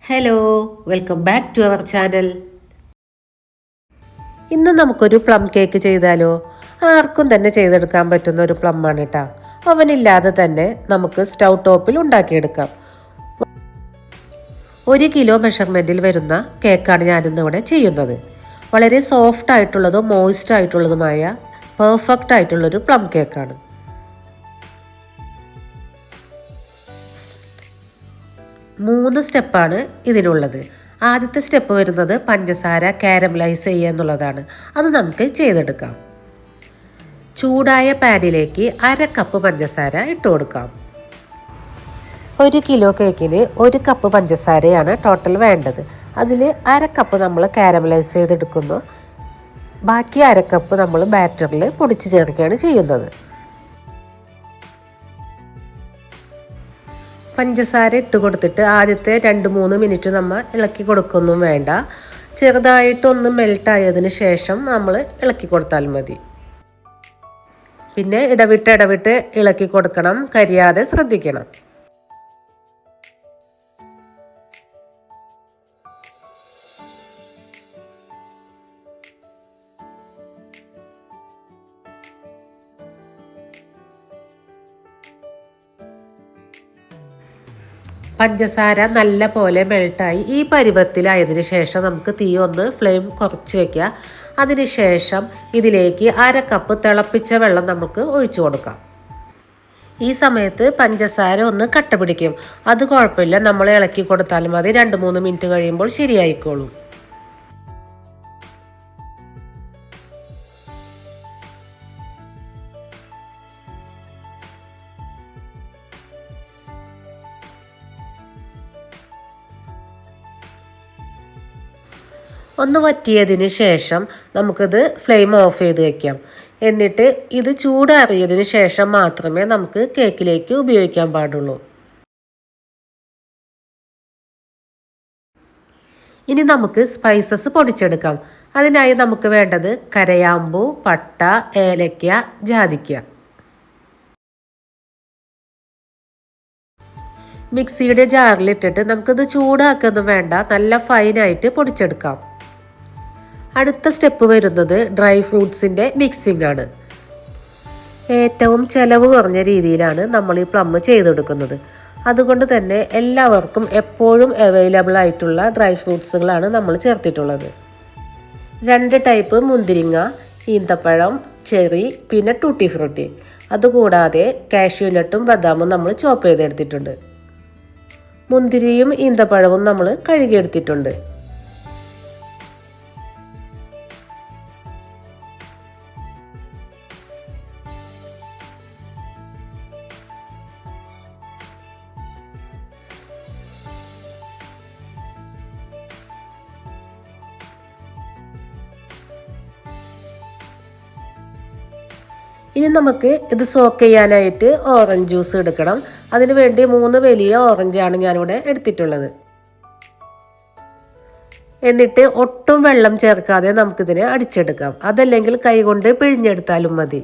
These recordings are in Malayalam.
Hello, welcome back to our channel. ഇന്ന് നമുക്കൊരു പ്ലം കേക്ക് ചെയ്താലോ? ആർക്കും തന്നെ ചെയ്തെടുക്കാൻ പറ്റുന്ന ഒരു പ്ലം ആണ് കേട്ടോ. അവനില്ലാതെ തന്നെ നമുക്ക് സ്റ്റൗ ടോപ്പിൽ ഉണ്ടാക്കിയെടുക്കാം. 1 കിലോ മെഷർമെൻറ്റിൽ വരുന്ന കേക്കാണ് ഞാനിന്നിവിടെ ചെയ്യുന്നത്. വളരെ സോഫ്റ്റ് ആയിട്ടുള്ളതും മോയിസ്റ്റ് ആയിട്ടുള്ളതുമായ പെർഫെക്റ്റ് ആയിട്ടുള്ളൊരു പ്ലം കേക്കാണ്. 3 സ്റ്റെപ്പാണ് ഇതിനുള്ളത്. ആദ്യത്തെ സ്റ്റെപ്പ് വരുന്നത് പഞ്ചസാര കാരമലൈസ് ചെയ്യുക എന്നുള്ളതാണ്. അത് നമുക്ക് ചെയ്തെടുക്കാം. ചൂടായ പാനിലേക്ക് 1/2 കപ്പ് പഞ്ചസാര ഇട്ട് കൊടുക്കാം. 1 കിലോ കേക്കിന് 1 കപ്പ് പഞ്ചസാരയാണ് ടോട്ടൽ വേണ്ടത്. അതിൽ 1/2 കപ്പ് നമ്മൾ കാരമലൈസ് ചെയ്തെടുക്കുന്നു. ബാക്കി 1/2 കപ്പ് നമ്മൾ ബാറ്ററിൽ പൊടിച്ച് ചേർക്കുകയാണ് ചെയ്യുന്നത്. പഞ്ചസാര ഇട്ട് കൊടുത്തിട്ട് ആദ്യത്തെ 2-3 മിനിറ്റ് നമ്മൾ ഇളക്കി കൊടുക്കൊന്നും വേണ്ട. ചെറുതായിട്ടൊന്ന് മെൽട്ടായതിന് ശേഷം നമ്മൾ ഇളക്കി കൊടുത്താൽ മതി. പിന്നെ ഇടവിട്ട് ഇളക്കി കൊടുക്കണം, കരിയാതെ ശ്രദ്ധിക്കണം. പഞ്ചസാര നല്ല പോലെ മെൽട്ടായി ഈ പരുവത്തിലായതിനു ശേഷം നമുക്ക് തീ ഒന്ന് ഫ്ലെയിം കുറച്ച് വയ്ക്കുക. അതിനുശേഷം ഇതിലേക്ക് 1/2 കപ്പ് തിളപ്പിച്ച വെള്ളം നമുക്ക് ഒഴിച്ചു കൊടുക്കാം. ഈ സമയത്ത് പഞ്ചസാര ഒന്ന് കട്ട പിടിക്കും. അത് കുഴപ്പമില്ല, നമ്മൾ ഇളക്കി കൊടുത്താലും മതി. 2-3 മിനിറ്റ് കഴിയുമ്പോൾ ശരിയായിക്കോളും. ഒന്ന് വറ്റിയതിന് ശേഷം നമുക്കിത് ഫ്ലെയിം ഓഫ് ചെയ്ത് വയ്ക്കാം. എന്നിട്ട് ഇത് ചൂടാറിയതിന് ശേഷം മാത്രമേ നമുക്ക് കേക്കിലേക്ക് ഉപയോഗിക്കാൻ പാടുള്ളൂ. ഇനി നമുക്ക് സ്പൈസസ് പൊടിച്ചെടുക്കാം. അതിനായി നമുക്ക് വേണ്ടത് കരയാമ്പൂ, പട്ട, ഏലക്ക, ജാതിക്ക. മിക്സിയുടെ ജാറിലിട്ടിട്ട് നമുക്കിത് ചൂടാക്കൊന്നും വേണ്ട, നല്ല ഫൈനായിട്ട് പൊടിച്ചെടുക്കാം. അടുത്ത സ്റ്റെപ്പ് വരുന്നത് ഡ്രൈ ഫ്രൂട്ട്സിൻ്റെ മിക്സിംഗ് ആണ്. ഏറ്റവും ചിലവ് കുറഞ്ഞ രീതിയിലാണ് നമ്മൾ ഈ പ്ലം ചെയ്തെടുക്കുന്നത്. അതുകൊണ്ട് തന്നെ എല്ലാവർക്കും എപ്പോഴും അവൈലബിൾ ആയിട്ടുള്ള ഡ്രൈ ഫ്രൂട്ട്സുകളാണ് നമ്മൾ ചേർത്തിട്ടുള്ളത്. 2 ടൈപ്പ് മുന്തിരിങ്ങ, ഈന്തപ്പഴം, ചെറി, പിന്നെ ടൂട്ടി ഫ്രൂട്ടി. അതുകൂടാതെ കാഷ്യൂനട്ടും ബദാമും നമ്മൾ ചോപ്പ് ചെയ്തെടുത്തിട്ടുണ്ട്. മുന്തിരിയും ഈന്തപ്പഴവും നമ്മൾ കഴുകിയെടുത്തിട്ടുണ്ട്. ഇനി നമുക്ക് ഇത് സോക്ക് ചെയ്യാനായിട്ട് ഓറഞ്ച് ജ്യൂസ് എടുക്കണം. അതിനു വേണ്ടി 3 വലിയ ഓറഞ്ചാണ് ഞാനിവിടെ എടുത്തിട്ടുള്ളത്. എന്നിട്ട് ഒട്ടും വെള്ളം ചേർക്കാതെ നമുക്കിതിനെ അടിച്ചെടുക്കാം. അതല്ലെങ്കിൽ കൈകൊണ്ട് പിഴിഞ്ഞെടുത്താലും മതി.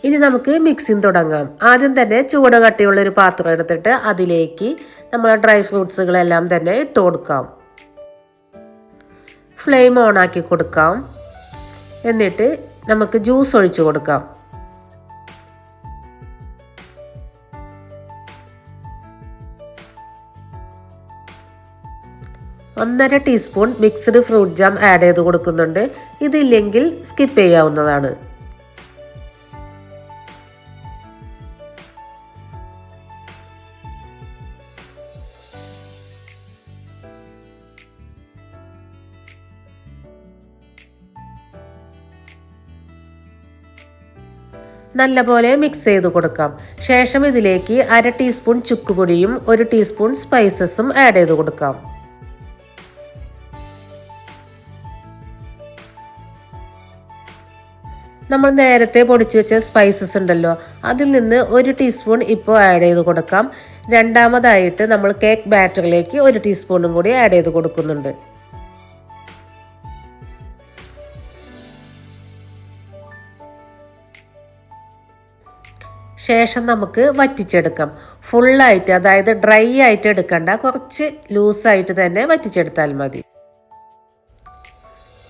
ഇനി നമുക്ക് മിക്സിങ് തുടങ്ങാം. ആദ്യം തന്നെ ചൂട് കട്ടിയുള്ളൊരു പാത്രം എടുത്തിട്ട് അതിലേക്ക് നമ്മൾ ഡ്രൈ ഫ്രൂട്ട്സുകളെല്ലാം തന്നെ ഇട്ട് കൊടുക്കാം. ഫ്ലെയിം ഓണാക്കി കൊടുക്കാം. എന്നിട്ട് നമുക്ക് ജ്യൂസ് ഒഴിച്ചു കൊടുക്കാം. 1/2 teaspoon mixed fruit jam add ചെയ്ത് കൊടുക്കുന്നുണ്ട്. ഇതില്ലെങ്കിൽ സ്കിപ്പ് ചെയ്യാവുന്നതാണ്. നല്ലപോലെ മിക്സ് ചെയ്ത് കൊടുക്കാം. ശേഷം ഇതിലേക്ക് 1/2 ടീസ്പൂൺ ചുക്കുപൊടിയും 1 ടീസ്പൂൺ സ്പൈസസും ആഡ് ചെയ്ത് കൊടുക്കാം. നമ്മൾ നേരത്തെ പൊടിച്ചു വെച്ച സ്പൈസസ് ഉണ്ടല്ലോ, അതിൽ നിന്ന് 1 ടീസ്പൂൺ ഇപ്പോൾ ആഡ് ചെയ്ത് കൊടുക്കാം. രണ്ടാമതായിട്ട് നമ്മൾ കേക്ക് ബാറ്ററിലേക്ക് 1 ടീസ്പൂണും കൂടി ആഡ് ചെയ്ത് കൊടുക്കുന്നുണ്ട്. ശേഷം നമുക്ക് വറ്റിച്ചെടുക്കാം. ഫുള്ളായിട്ട്, അതായത് ഡ്രൈ ആയിട്ട് എടുക്കണ്ട, കുറച്ച് ലൂസായിട്ട് തന്നെ വറ്റിച്ചെടുത്താൽ മതി.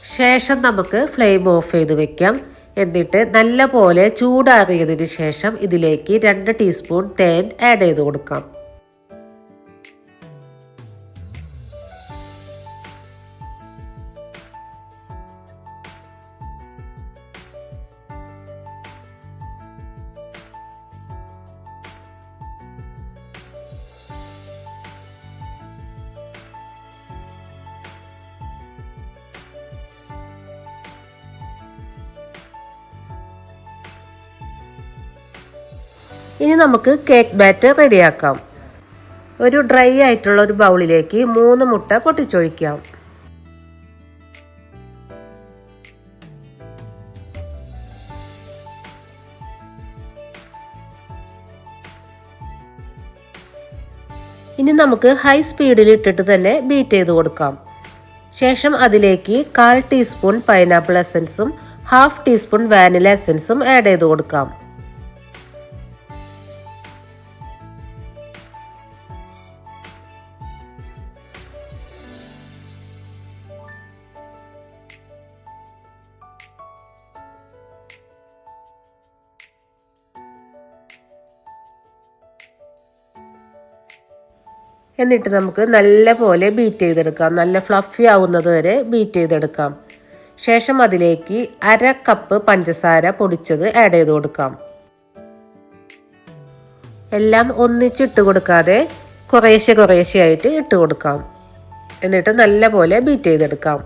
ശേഷം നമുക്ക് ഫ്ലെയിം ഓഫ് ചെയ്ത് വെക്കാം. എന്നിട്ട് നല്ല പോലെ ചൂടാറിയതിന് ശേഷം ഇതിലേക്ക് 2 ടീസ്പൂൺ തേൻ ആഡ് ചെയ്ത് കൊടുക്കാം. ഇനി നമുക്ക് കേക്ക് ബാറ്റർ റെഡിയാക്കാം. ഒരു ഡ്രൈ ആയിട്ടുള്ള ഒരു ബൗളിലേക്ക് 3 മുട്ട പൊട്ടിച്ചൊഴിക്കാം. ഇനി നമുക്ക് ഹൈ സ്പീഡിൽ ഇട്ടിട്ട് തന്നെ ബീറ്റ് ചെയ്ത് കൊടുക്കാം. ശേഷം അതിലേക്ക് 1/4 ടീസ്പൂൺ പൈനാപ്പിൾ എസൻസും 1/2 ടീസ്പൂൺ വാനില എസൻസും ആഡ് ചെയ്ത് കൊടുക്കാം. എന്നിട്ട് നമുക്ക് നല്ല പോലെ ബീറ്റ് ചെയ്തെടുക്കാം. നല്ല ഫ്ലഫി ആവുന്നത് വരെ ബീറ്റ് ചെയ്തെടുക്കാം. ശേഷം അതിലേക്ക് 1/2 കപ്പ് പഞ്ചസാര പൊടിച്ചത് ആഡ് ചെയ്ത് കൊടുക്കാം. എല്ലാം ഒന്നിച്ചിട്ട് കൊടുക്കാതെ കുറേശ്ശെയായിട്ട് ഇട്ട് കൊടുക്കാം. എന്നിട്ട് നല്ല പോലെ ബീറ്റ് ചെയ്തെടുക്കാം.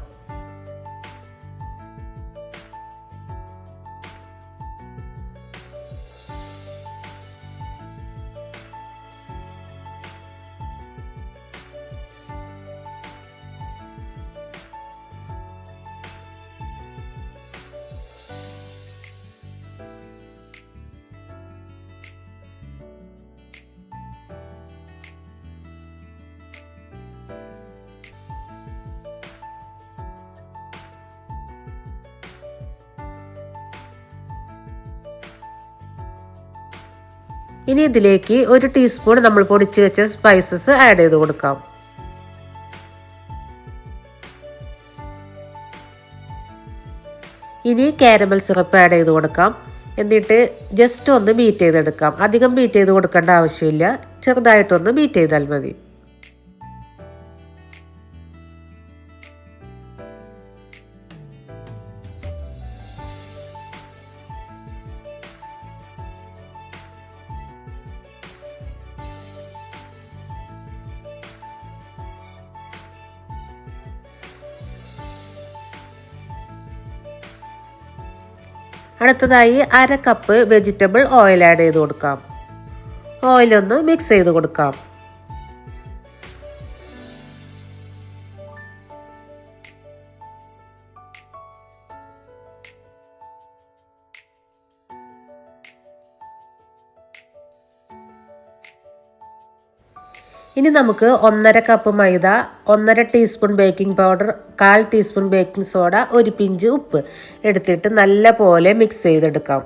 ഇനി ഇതിലേക്ക് 1 ടീസ്പൂൺ നമ്മൾ പൊടിച്ചു വെച്ച സ്പൈസസ് ആഡ് ചെയ്ത് കൊടുക്കാം. ഇനി കാരമൽ സിറപ്പ് ആഡ് ചെയ്ത് കൊടുക്കാം. എന്നിട്ട് ജസ്റ്റ് ഒന്ന് ബീറ്റ് ചെയ്തെടുക്കാം. അധികം ബീറ്റ് ചെയ്ത് കൊടുക്കേണ്ട ആവശ്യമില്ല, ചെറുതായിട്ടൊന്ന് ബീറ്റ് ചെയ്താൽ മതി. അടുത്തതായി 1/2 കപ്പ് വെജിറ്റബിൾ ഓയിൽ ആഡ് ചെയ്ത് കൊടുക്കാം. ഓയിലൊന്ന് മിക്സ് ചെയ്ത് കൊടുക്കാം. ഇനി നമുക്ക് 1/2 കപ്പ് മൈദ, 1/2 teaspoon baking powder, 1/4 teaspoon baking soda, ഒരു പിഞ്ച് ഉപ്പ് എടുത്തിട്ട് നല്ല പോലെ മിക്സ് ചെയ്തെടുക്കാം.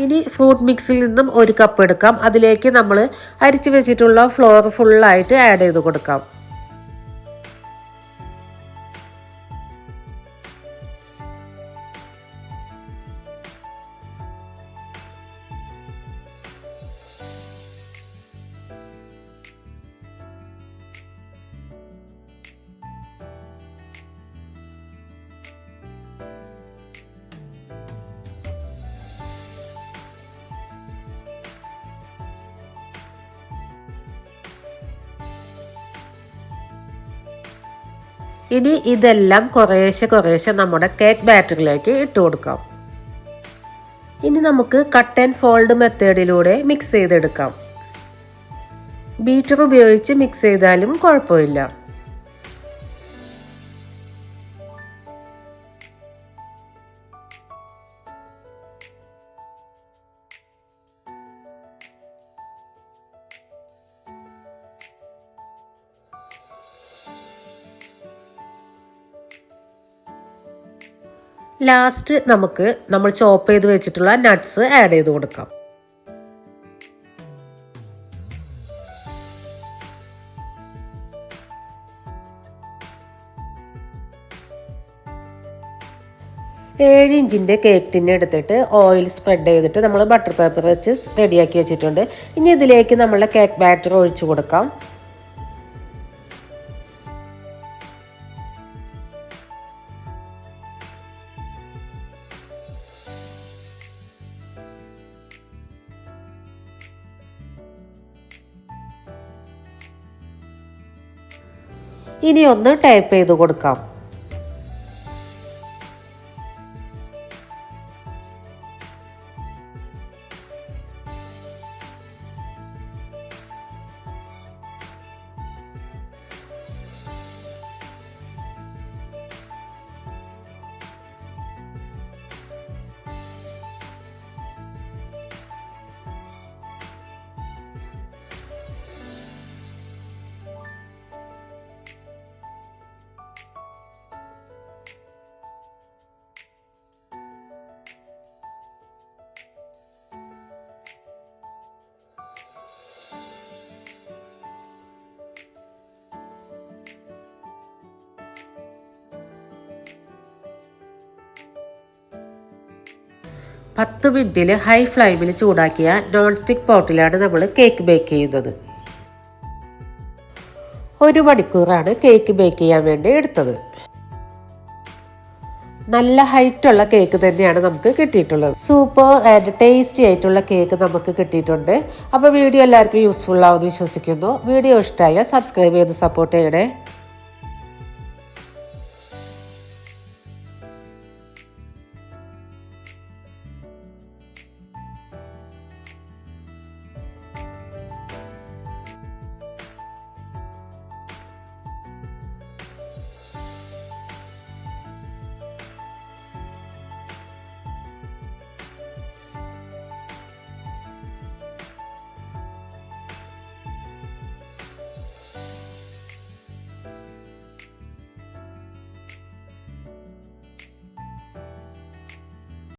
ഇനി ഫ്രൂട്ട് മിക്സിൽ നിന്നും 1 കപ്പ് എടുക്കാം. അതിലേക്ക് നമ്മൾ അരിച്ചു വെച്ചിട്ടുള്ള ഫ്ലോർ ഫുള്ളായിട്ട് ആഡ് ചെയ്ത് കൊടുക്കാം. ഇനി ഇതെല്ലാം കുറേശ്ശെ നമ്മുടെ കേക്ക് ബാറ്ററിലേക്ക് ഇട്ട് കൊടുക്കാം. ഇനി നമുക്ക് കട്ട് ആൻഡ് ഫോൾഡ് മെത്തേഡിലൂടെ മിക്സ് ചെയ്തെടുക്കാം. ബീറ്റർ ഉപയോഗിച്ച് മിക്സ് ചെയ്താലും കുഴപ്പമില്ല. ലാസ്റ്റ് നമുക്ക് നമ്മൾ ചോപ്പ് ചെയ്ത് വെച്ചിട്ടുള്ള നട്ട്സ് ആഡ് ചെയ്ത് കൊടുക്കാം. ഏഴ് ഇഞ്ചിൻ്റെ കേക്ക് ടിൻ എടുത്തിട്ട് ഓയിൽ സ്പ്രെഡ് ചെയ്തിട്ട് നമ്മൾ ബട്ടർ പേപ്പർ വെച്ച് റെഡിയാക്കി വെച്ചിട്ടുണ്ട്. ഇനി ഇതിലേക്ക് നമ്മളുടെ കേക്ക് ബാറ്റർ ഒഴിച്ചു കൊടുക്കാം. ഇനി ഒന്ന് ടാപ്പ് ചെയ്ത് കൊടുക്കാം. പത്ത് മിനിറ്റിൽ ഹൈ ഫ്ലെയിമിൽ ചൂടാക്കിയ നോൺ സ്റ്റിക്ക് പോട്ടിലാണ് നമ്മൾ കേക്ക് ബേക്ക് ചെയ്യുന്നത്. 1 മണിക്കൂറാണ് കേക്ക് ബേക്ക് ചെയ്യാൻ വേണ്ടി എടുത്തത്. നല്ല ഹൈറ്റുള്ള കേക്ക് തന്നെയാണ് നമുക്ക് കിട്ടിയിട്ടുള്ളത്. സൂപ്പർ ആൻഡ് ടേസ്റ്റി ആയിട്ടുള്ള കേക്ക് നമുക്ക് കിട്ടിയിട്ടുണ്ട്. അപ്പോൾ വീഡിയോ എല്ലാവർക്കും യൂസ്ഫുൾ ആവുമെന്ന് വിശ്വസിക്കുന്നു. വീഡിയോ ഇഷ്ടമായാൽ സബ്സ്ക്രൈബ് ചെയ്ത് സപ്പോർട്ട് ചെയ്യണേ.